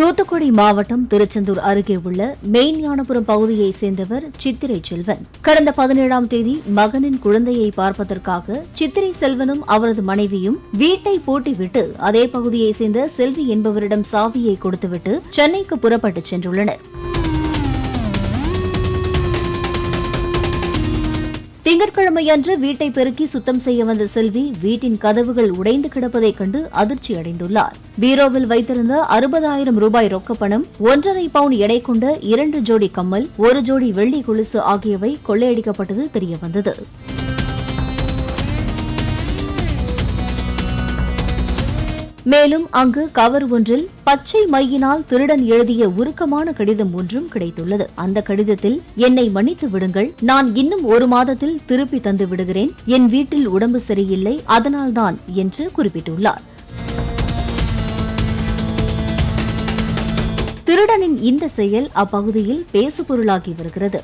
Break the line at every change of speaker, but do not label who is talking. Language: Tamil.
தூத்துக்குடி மாவட்டம் திருச்செந்தூர் அருகே உள்ள மெய்ஞானபுரம் பகுதியைச் சேர்ந்தவர் சித்திரை செல்வன். கடந்த 17ஆம் தேதி மகனின் குழந்தையை பார்ப்பதற்காக சித்திரை செல்வனும் அவரது மனைவியும் வீட்டை பூட்டிவிட்டு அதே பகுதியைச் சேர்ந்த செல்வி என்பவரிடம் சாவியை கொடுத்துவிட்டு சென்னைக்கு புறப்பட்டுச் சென்றுள்ளனர். திங்கட்கிழமையன்று வீட்டை பெருக்கி சுத்தம் செய்ய வந்த செல்வி வீட்டின் கதவுகள் உடைந்து கிடப்பதைக் கண்டு அதிர்ச்சியடைந்துள்ளார். பீரோவில் வைத்திருந்த 60,000 ரூபாய் ரொக்கப்பணம், 1.5 பவுன் எடை கொண்ட 2 ஜோடி கம்மல், 1 ஜோடி வெள்ளி கொலுசு ஆகியவை கொள்ளையடிக்கப்பட்டது தெரியவந்தது. மேலும் அங்கு கவர் ஒன்றில் பச்சை மையினால் திருடன் எழுதிய உருக்கமான கடிதம் ஒன்றும் கிடைத்துள்ளது. அந்த கடிதத்தில், என்னை மன்னித்து விடுங்கள், நான் இன்னும் 1 மாதத்தில் திருப்பி தந்து விடுகிறேன், என் வீட்டில் உடம்பு சரியில்லை, அதனால்தான் என்று குறிப்பிட்டுள்ளார். திருடனின் இந்த செயல் அப்பகுதியில் பேசுபொருளாகி வருகிறது.